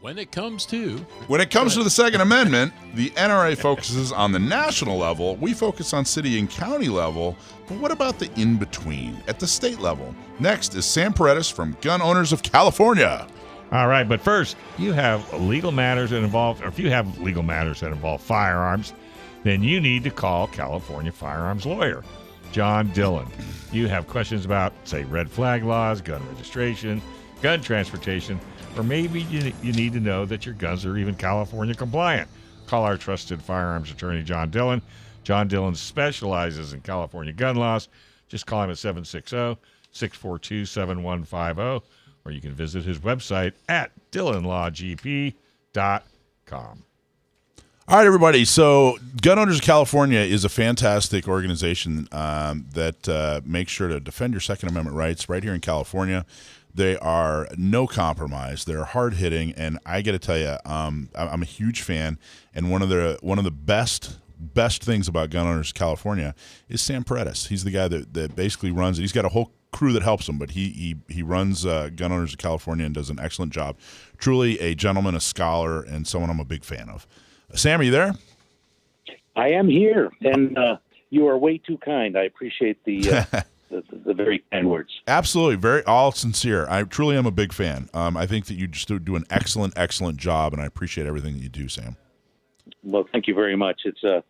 When it comes to the Second Amendment, the NRA focuses on the national level. We focus on city and county level. But what about the in-between at the state level? Next is Sam Paredes from Gun Owners of California. All right, but first, you have legal matters that involve, or if you have legal matters that involve firearms, then you need to call California firearms lawyer, John Dillon. You have questions about, say, red flag laws, gun registration, gun transportation, or maybe you need to know that your guns are even California compliant. Call our trusted firearms attorney, John Dillon. John Dillon specializes in California gun laws. Just call him at 760-642-7150, or you can visit his website at DillonLawGP.com. All right, everybody. So Gun Owners of California is a fantastic organization that makes sure to defend your Second Amendment rights right here in California. They are no compromise. They're hard hitting, and I got to tell you, I'm a huge fan. And one of the best things about Gun Owners of California is Sam Paredes. He's the guy that basically runs it. He's got a whole crew that helps him, but he runs Gun Owners of California and does an excellent job. Truly a gentleman, a scholar, and someone I'm a big fan of. Sam, are you there? I am here, and you are way too kind. I appreciate the very kind words. Absolutely, very all sincere. I truly am a big fan. I think that you just do an excellent job, and I appreciate everything that you do, Sam. Well, thank you very much. It's an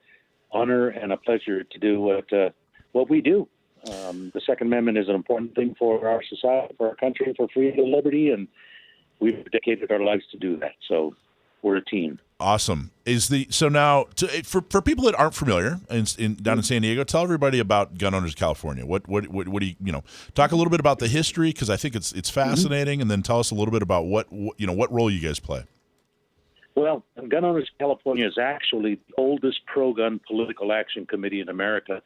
honor and a pleasure to do what we do. The Second Amendment is an important thing for our society, for our country, for freedom and liberty, and we've dedicated our lives to do that. So we're a team. Awesome. So now for people that aren't familiar down in San Diego, tell everybody about Gun Owners of California. What do you talk a little bit about the history, because I think it's fascinating, and then tell us a little bit about what role you guys play. Well, Gun Owners of California is actually the oldest pro-gun political action committee in America.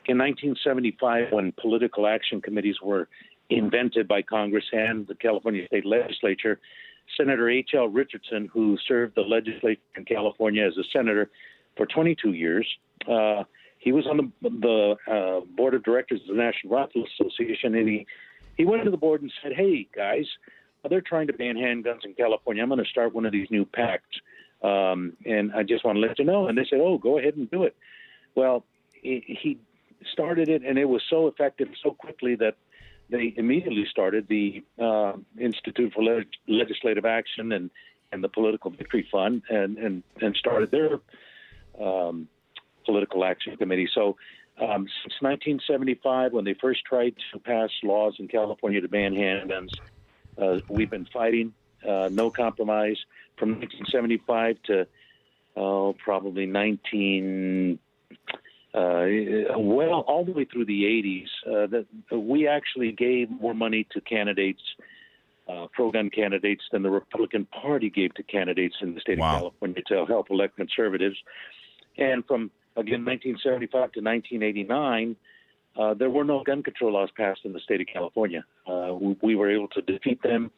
In 1975, when political action committees were invented by Congress and the California State Legislature, Senator H.L. Richardson, who served the legislature in California as a senator for 22 years, he was on the board of directors of the National Rifle Association, and he went to the board and said, "Hey, guys, they're trying to ban handguns in California. I'm going to start one of these new pacts, and I just want to let you know." And they said, "Oh, go ahead and do it." Well, he started it, and it was so effective so quickly that they immediately started the Institute for Legislative Action and the Political Victory Fund and started their political action committee. So since 1975, when they first tried to pass laws in California to ban handguns, we've been fighting, no compromise, from 1975 to probably all the way through the 80s, that we actually gave more money to candidates, pro-gun candidates, than the Republican Party gave to candidates in the state of California to help elect conservatives. And from, again, 1975 to 1989, there were no gun control laws passed in the state of California. We were able to defeat them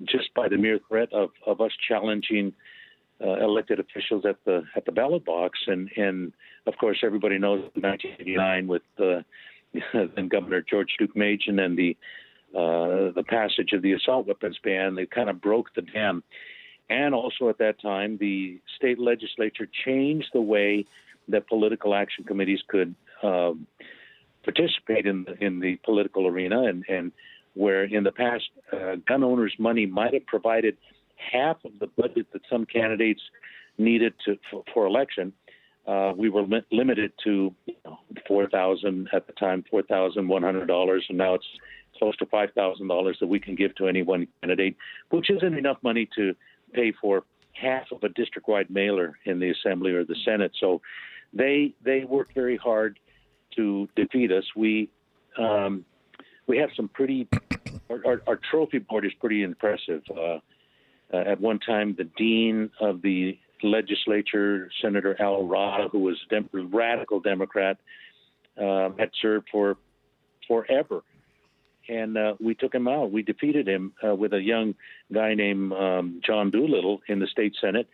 just by the mere threat of us challenging elected officials at the ballot box, and of course everybody knows 1989 with then Governor George Duke Machen and the passage of the assault weapons ban. They kind of broke the dam, and also at that time the state legislature changed the way that political action committees could participate in the political arena, and where in the past gun owners' money might have provided half of the budget that some candidates needed for election, we were limited to $4,000 at the time, $4,100, and now it's close to $5,000 that we can give to any one candidate, which isn't enough money to pay for half of a district-wide mailer in the Assembly or the Senate. So they worked very hard to defeat us. We have some pretty our trophy board is pretty impressive. At one time, the dean of the legislature, Senator Al Rada, who was a radical Democrat, had served for forever. And we took him out. We defeated him with a young guy named John Doolittle in the state Senate.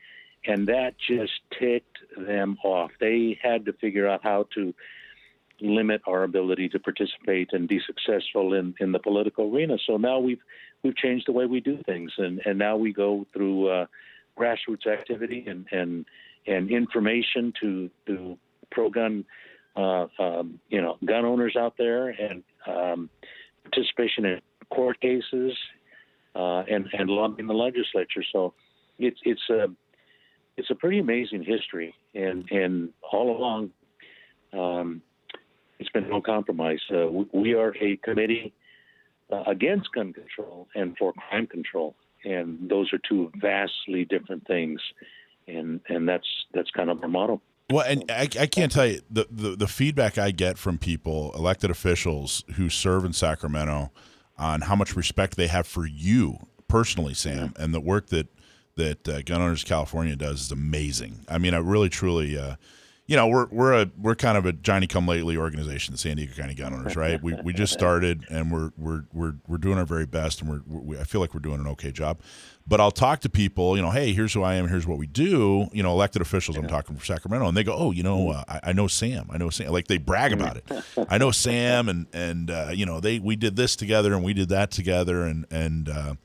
And that just ticked them off. They had to figure out how to limit our ability to participate and be successful in the political arena. So now we've changed the way we do things, and now we go through grassroots activity and information to pro-gun gun owners out there, and participation in court cases, and lobbying the legislature. So it's a pretty amazing history, and all along it's been no compromise. We are a committee against gun control and for crime control, and those are two vastly different things, and that's kind of our motto. Well, and I can't tell you the feedback I get from people, elected officials who serve in Sacramento, on how much respect they have for you personally, Sam, and the work that Gun Owners of California does is amazing. I mean, I really, truly, we're kind of a Johnny-come-lately organization, the San Diego County Gun Owners, right? We just started, and we're doing our very best, and I feel like we're doing an okay job. But I'll talk to people, hey, here's who I am, here's what we do. Elected officials, I'm talking from Sacramento, and they go, oh, I know Sam. Like they brag about it. I know Sam, and we did this together, and we did that together, and a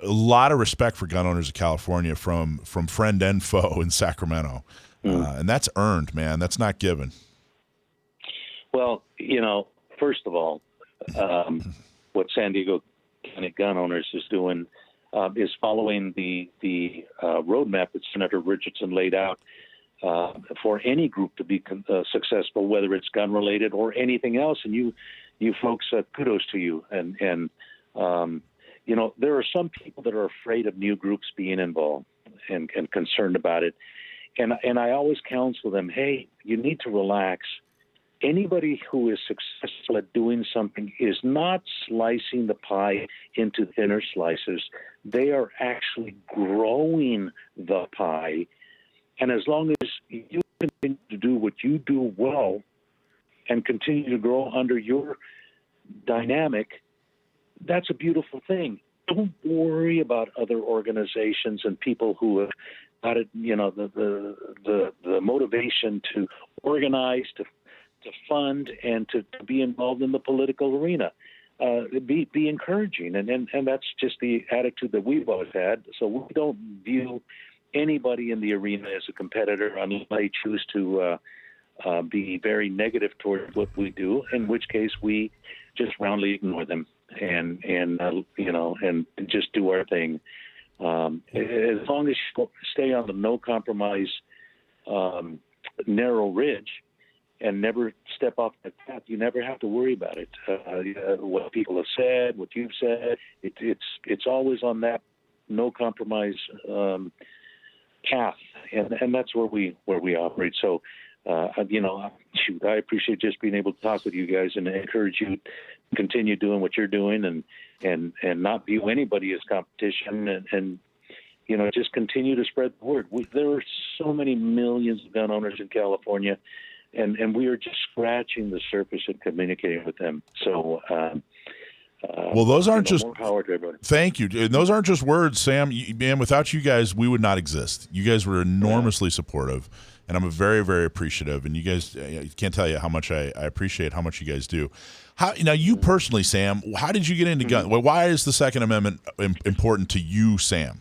lot of respect for Gun Owners of California from friend and foe in Sacramento. And that's earned, man. That's not given. Well, first of all, what San Diego County Gun Owners is doing is following the roadmap that Senator Richardson laid out for any group to be successful, whether it's gun-related or anything else. And you folks, kudos to you. And there are some people that are afraid of new groups being involved and concerned about it. And I always counsel them, hey, you need to relax. Anybody who is successful at doing something is not slicing the pie into thinner slices. They are actually growing the pie. And as long as you continue to do what you do well and continue to grow under your dynamic, that's a beautiful thing. Don't worry about other organizations and people who have got it, the motivation to organize, to fund, and to be involved in the political arena. Be encouraging, and that's just the attitude that we've always had. So we don't view anybody in the arena as a competitor unless they choose to be very negative towards what we do, in which case we just roundly ignore them and just do our thing. As long as you stay on the no compromise narrow ridge and never step off that path, you never have to worry about it. What people have said, what you've said, it's always on that no compromise path, and that's where we operate. So, I appreciate just being able to talk with you guys and encourage you to continue doing what you're doing and not view anybody as competition and just continue to spread the word. There are so many millions of gun owners in California, and we are just scratching the surface and communicating with them. So, well, those aren't just more power to everybody. Thank you. And those aren't just words, Sam. Man, without you guys, we would not exist. You guys were enormously supportive, and I'm very, very appreciative. And you guys, I can't tell you how much I appreciate how much you guys do. Now, you personally, Sam, how did you get into gun? Well, why is the Second Amendment important to you, Sam?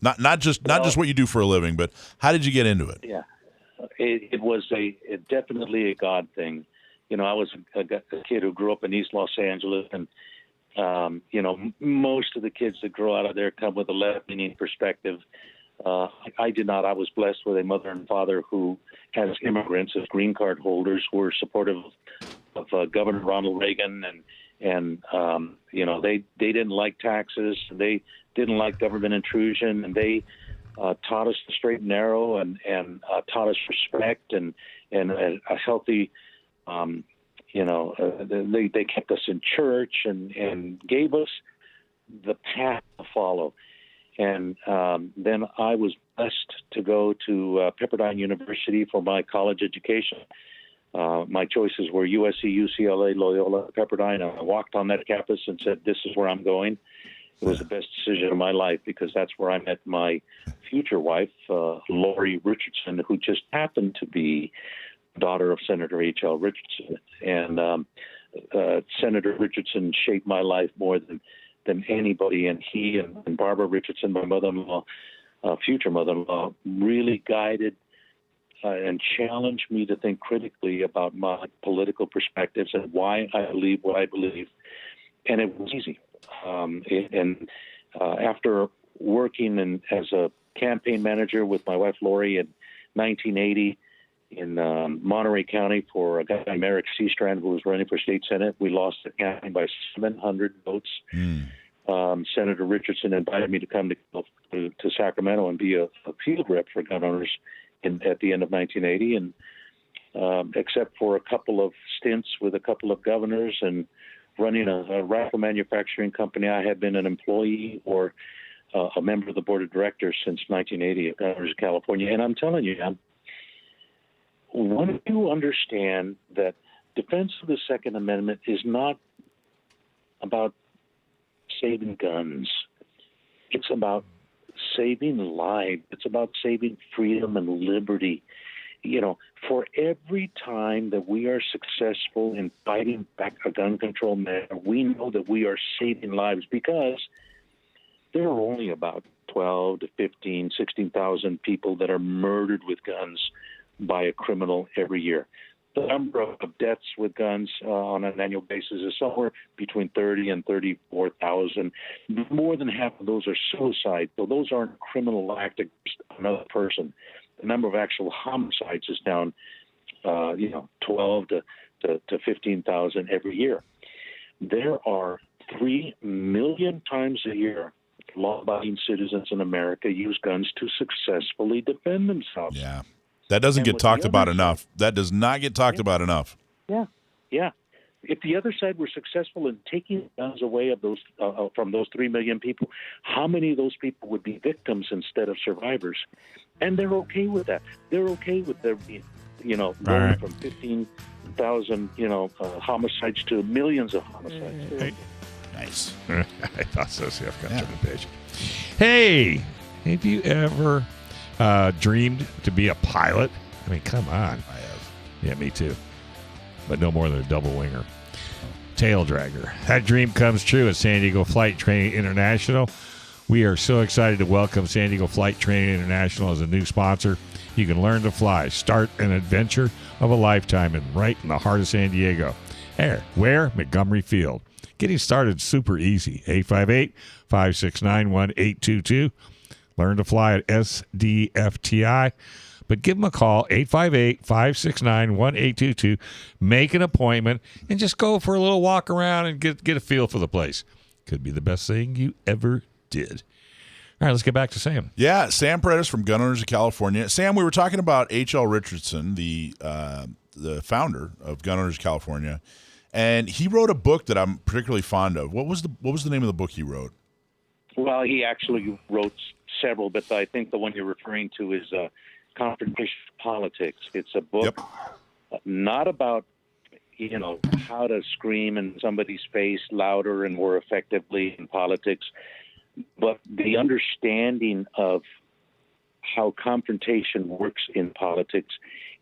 Not just what you do for a living, but how did you get into it? Yeah, it was definitely a God thing. I was a kid who grew up in East Los Angeles, and most of the kids that grow out of there come with a left-leaning perspective. I did not. I was blessed with a mother and father who, as immigrants, as green card holders, were supportive of Governor Ronald Reagan, and they didn't like taxes, they didn't like government intrusion, and they taught us the straight and narrow, and taught us respect and a healthy. They kept us in church and gave us the path to follow. And then I was blessed to go to Pepperdine University for my college education. My choices were USC, UCLA, Loyola, Pepperdine. I walked on that campus and said, this is where I'm going. It was the best decision of my life because that's where I met my future wife, Lori Richardson, who just happened to be daughter of Senator H.L. Richardson. And Senator Richardson shaped my life more than anybody. And he and Barbara Richardson, my mother-in-law, future mother-in-law, really guided and challenged me to think critically about my political perspectives and why I believe what I believe. And it was easy. After working as a campaign manager with my wife Lori in 1980 in Monterey County for a guy, Merrick Seastrand, who was running for state senate, we lost the county by 700 votes. Senator Richardson invited me to come to Sacramento and be a field rep for gun owners at the end of 1980, and except for a couple of stints with a couple of governors and running a rifle manufacturing company, I had been an employee or a member of the board of directors since 1980 at Gun Owners of California. And I'm telling you, when you understand that defense of the Second Amendment is not about saving guns, it's about saving lives. It's about saving freedom and liberty. You know, for every time that we are successful in fighting back a gun control measure, we know that we are saving lives, because there are only about 12 to 15, 16,000 people that are murdered with guns by a criminal every year. The number of deaths with guns on an annual basis is somewhere between 30 and 34,000. More than half of those are suicides, so those aren't criminal act against another person. The number of actual homicides is down, 12 to 15,000 every year. There are 3 million times a year law-abiding citizens in America use guns to successfully defend themselves. Yeah. That doesn't get talked about enough. That does not get talked about enough. Yeah. If the other side were successful in taking guns away of those from those 3 million people, how many of those people would be victims instead of survivors? And they're okay with that. They're okay with there being, going from 15,000, homicides to millions of homicides. Hey. Nice. I thought so. See, I've got to turn the page. Hey, have you ever dreamed to be a pilot? I mean, come on. I have. Yeah, me too. But no more than a double winger. Tail dragger. That dream comes true at San Diego Flight Training International. We are so excited to welcome San Diego Flight Training International as a new sponsor. You can learn to fly, start an adventure of a lifetime, and right in the heart of San Diego. Where? Montgomery Field. Getting started super easy. 858-569-1822. Learn to fly at SDFTI. But give them a call, 858-569-1822. Make an appointment and just go for a little walk around and get a feel for the place. Could be the best thing you ever did. All right, let's get back to Sam. Yeah, Sam Paredes from Gun Owners of California. Sam, we were talking about H.L. Richardson, the founder of Gun Owners of California, and he wrote a book that I'm particularly fond of. What was the name of the book he wrote? Well, he actually wrote several, but I think the one you're referring to is Confrontational Politics. It's a book not about, how to scream in somebody's face louder and more effectively in politics, but the understanding of how confrontation works in politics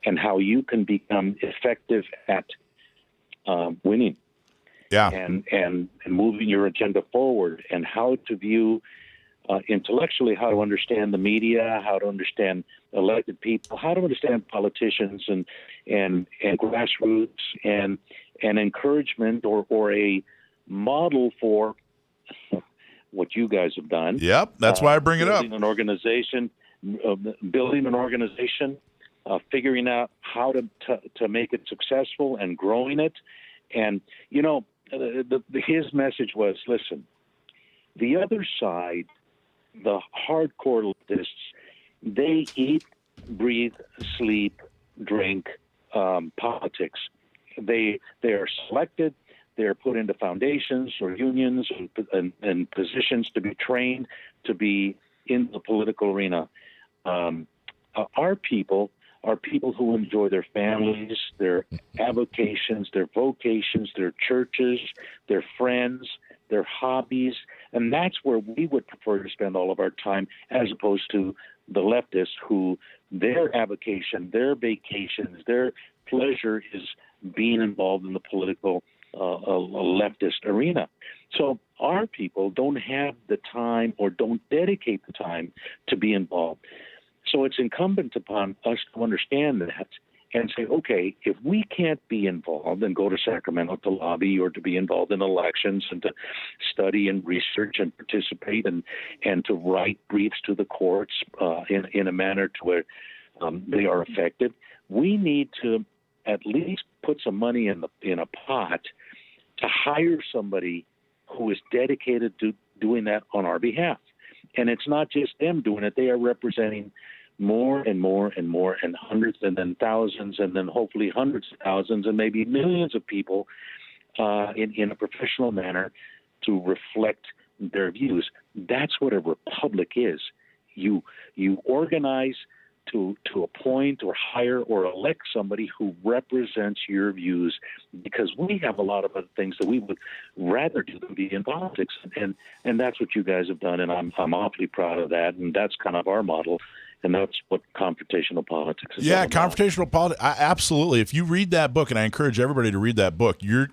and how you can become effective at winning. Yeah. And moving your agenda forward, and how to view intellectually, how to understand the media, how to understand elected people, how to understand politicians and grassroots and encouragement or a model for what you guys have done. Yep, that's why I bring it up. Building an organization, figuring out how to make it successful and growing it. And, his message was, listen, the other side, the hardcore leftists, they eat, breathe, sleep, drink politics. They are selected. They're put into foundations or unions and positions to be trained to be in the political arena. Our people are people who enjoy their families, their avocations, their vocations, their churches, their friends, their hobbies, and that's where we would prefer to spend all of our time, as opposed to the leftists who their avocation, their vacations, their pleasure is being involved in the political leftist arena. So our people don't have the time or don't dedicate the time to be involved. So it's incumbent upon us to understand that and say, okay, if we can't be involved and go to Sacramento to lobby or to be involved in elections and to study and research and participate and to write briefs to the courts in a manner to where they are effective, we need to at least put some money in a pot to hire somebody who is dedicated to doing that on our behalf. And it's not just them doing it. They are representing more and more and more, and hundreds and then thousands and then hopefully hundreds of thousands and maybe millions of people in a professional manner to reflect their views. That's what a republic is. You organize to appoint or hire or elect somebody who represents your views, because we have a lot of other things that we would rather do than be in politics. And that's what you guys have done, and I'm awfully proud of that. And that's kind of our model. And that's what confrontational politics is. Yeah, confrontational politics. Absolutely. If you read that book, and I encourage everybody to read that book, we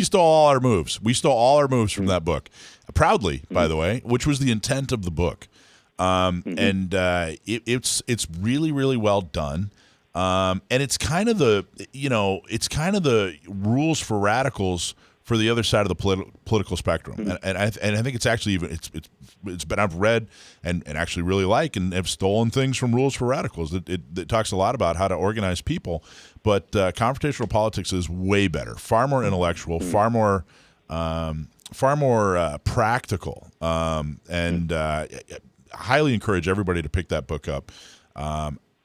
stole all our moves. We stole all our moves from that book, proudly, by the way, which was the intent of the book. And it's really, really well done. And it's kind of the rules for radicals for the other side of the political spectrum. And I think it's actually even it's been, I've read and actually really like and have stolen things from Rules for Radicals. It talks a lot about how to organize people, but confrontational politics is way better, far more intellectual, far more practical, and highly encourage everybody to pick that book up.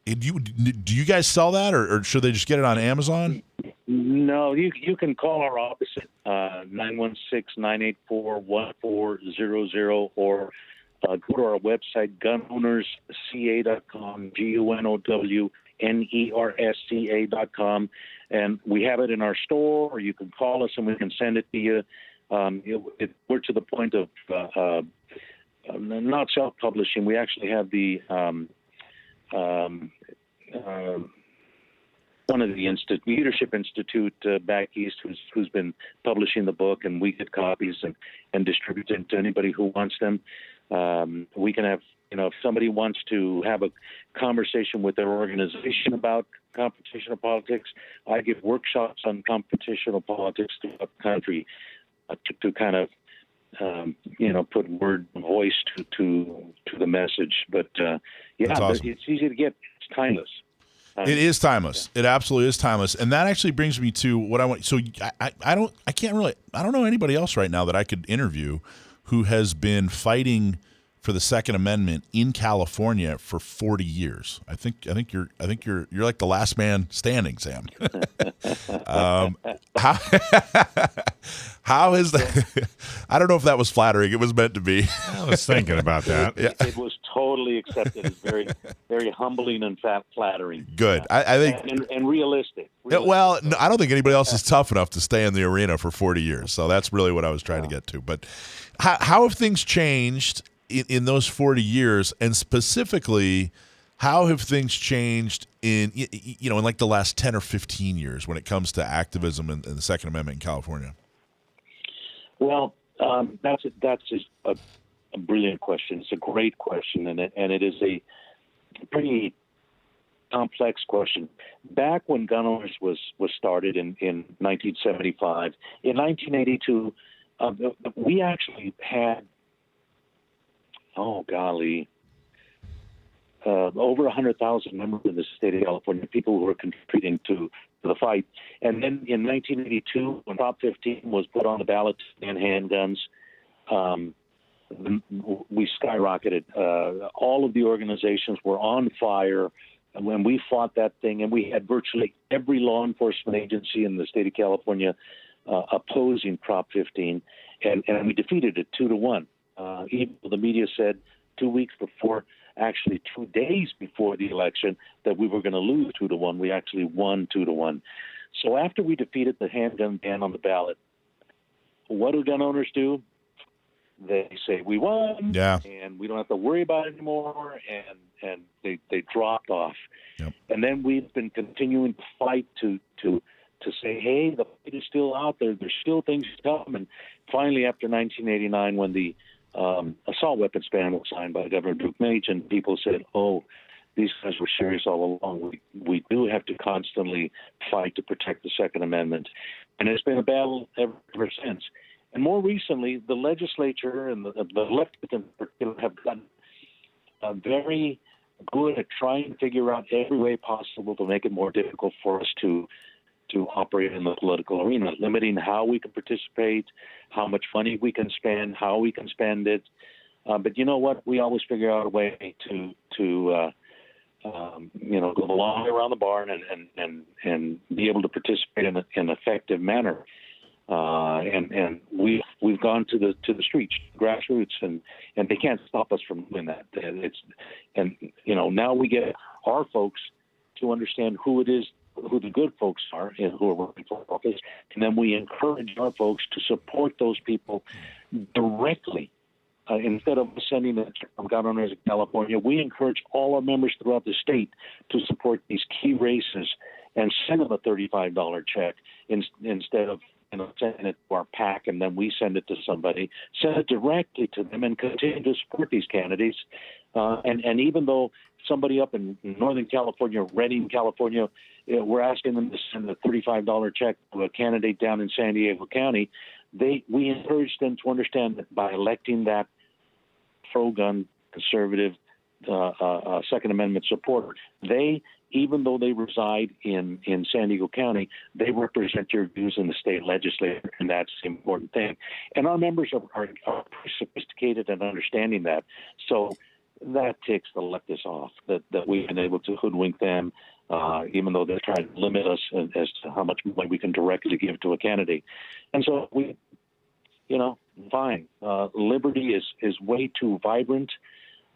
Do you guys sell that, or should they just get it on Amazon? No, you can call our office at 916-984-1400, or go to our website, gunownersca.com, GUNOWNERSCA.com, and we have it in our store, or you can call us and we can send it to you. We're to the point of not self-publishing. We actually have the one of the Leadership Institute back east who's been publishing the book, and we get copies and distribute them to anybody who wants them. We can have, if somebody wants to have a conversation with their organization about confrontational politics, I give workshops on confrontational politics throughout the country to kind of put voice to the message. But awesome. It's easy to get. It's timeless. It is timeless. It absolutely is timeless. And that actually brings me to what I want. So I don't know anybody else right now that I could interview who has been fighting for the Second Amendment in California for 40 years. I think you're like the last man standing, Sam. How is that? I don't know if that was flattering. It was meant to be. I was thinking about that. It was totally accepted. It's very, very humbling and flattering. Good. I think and realistic. Well, no, I don't think anybody else is tough enough to stay in the arena for 40 years. So that's really what I was trying to get to. But how have things changed in those 40 years, and specifically, how have things changed in like the last 10 or 15 years when it comes to activism and the Second Amendment in California? Well, that's just a brilliant question. It's a great question, and it is a pretty complex question. Back when gun owners was started in 1975, in 1982, we actually had over 100,000 members in the state of California, people who were contributing to the fight. And then in 1982, when Prop 15 was put on the ballot to ban handguns, we skyrocketed. All of the organizations were on fire when we fought that thing, and we had virtually every law enforcement agency in the state of California opposing Prop 15, and we defeated it 2-1. Even the media said 2 weeks before, actually 2 days before the election, that we were going to lose 2-1. We actually won 2-1. So after we defeated the handgun ban on the ballot, what do gun owners do? they say we won, Yeah. and we don't have to worry about it anymore, and they dropped off. Yep. And then we've been continuing to fight to say, hey, the fight is still out there. There's still things to come. And finally, after 1989, when the assault weapons ban was signed by Governor Duke Machen, people said, oh, these guys were serious all along. We do have to constantly fight to protect the Second Amendment. And it's been a battle ever since. And more recently, the legislature and the left in particular have gotten very good at trying to figure out every way possible to make it more difficult for us to operate in the political arena, limiting how we can participate, how much money we can spend, how we can spend it. But you know what? We always figure out a way to go the long way around the barn and be able to participate in an effective manner. And we've gone to the streets, grassroots, and they can't stop us from doing that. Now we get our folks to understand who the good folks are and who are working for office, and then we encourage our folks to support those people directly. Instead of sending it from gun owners in California, we encourage all our members throughout the state to support these key races and send them a $35 check instead of sending it to our PAC and then we send it to somebody. Send it directly to them and continue to support these candidates. And even though somebody up in Northern California, Redding, California, we're asking them to send a $35 check to a candidate down in San Diego County, we encourage them to understand that by electing that pro-gun, conservative, Second Amendment supporter, even though they reside in San Diego County, they represent your views in the state legislature, and that's the important thing. And our members are pretty sophisticated in understanding that. So that ticks the leftists off, that we've been able to hoodwink them, even though they're trying to limit us as to how much money we can directly give to a candidate. And so fine. Liberty is way too vibrant,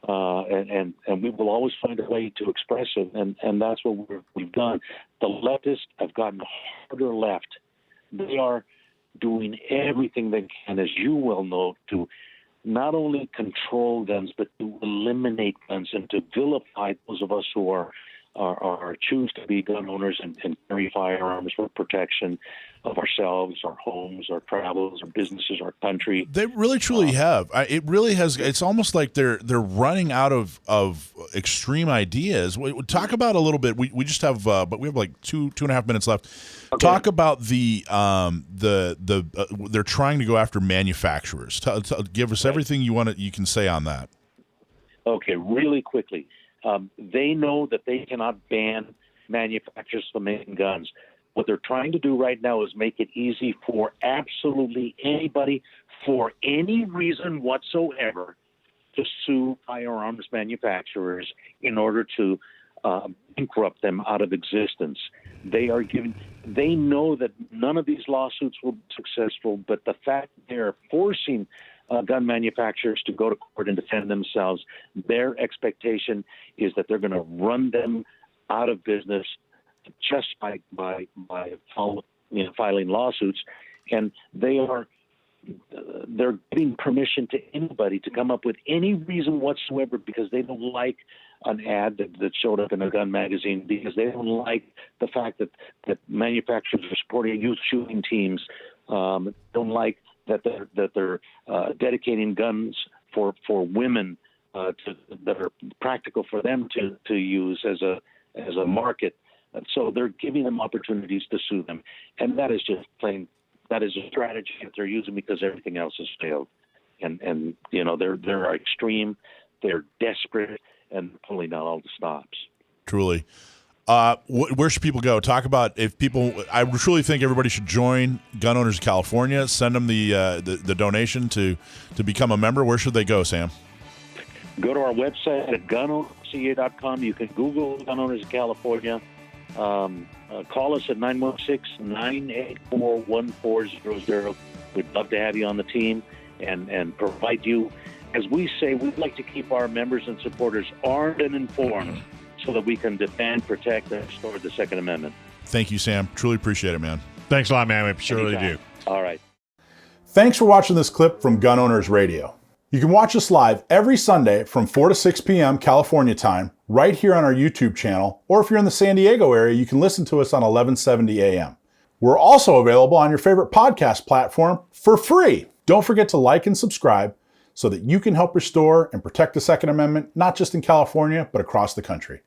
and we will always find a way to express it, and that's what we've done. The leftists have gotten harder left. They are doing everything they can, as you well know, to not only control guns, but to eliminate guns and to vilify those of us who are choose to be gun owners and carry firearms for protection of ourselves, our homes, our travels, our businesses, our country. They really truly have. It really has. It's almost like they're running out of extreme ideas. We talk about a little bit. We just have, but we have like two and a half minutes left. Okay. Talk about the they're trying to go after manufacturers. Give us everything you can say on that. Okay, really quickly. They know that they cannot ban manufacturers from making guns. What they're trying to do right now is make it easy for absolutely anybody, for any reason whatsoever, to sue firearms manufacturers in order to bankrupt them out of existence. They know that none of these lawsuits will be successful, but the fact that they are forcing gun manufacturers to go to court and defend themselves, their expectation is that they're going to run them out of business just by filing lawsuits, and they're giving permission to anybody to come up with any reason whatsoever because they don't like an ad that showed up in a gun magazine, because they don't like the fact that manufacturers are supporting youth shooting teams, don't like that they're dedicating guns for women that are practical for them to use as a market. So they're giving them opportunities to sue them, and that is just plain. That is a strategy that they're using because everything else has failed, and they're extreme, they're desperate, and pulling out all the stops. Truly. Where should people go? Talk about if people. I truly think everybody should join Gun Owners of California. Send them the donation to become a member. Where should they go, Sam? Go to our website at gunownersca.com. You can Google Gun Owners of California. Call us at 916-984-1400. We'd love to have you on the team and provide you. As we say, we'd like to keep our members and supporters armed and informed, so that we can defend, protect, and restore the Second Amendment. Thank you, Sam. Truly appreciate it, man. Thanks a lot, man. We surely do. All right. Thanks for watching this clip from Gun Owners Radio. You can watch us live every Sunday from 4 to 6 p.m. California time, right here on our YouTube channel, or if you're in the San Diego area, you can listen to us on 1170 a.m. We're also available on your favorite podcast platform for free. Don't forget to like and subscribe so that you can help restore and protect the Second Amendment, not just in California, but across the country.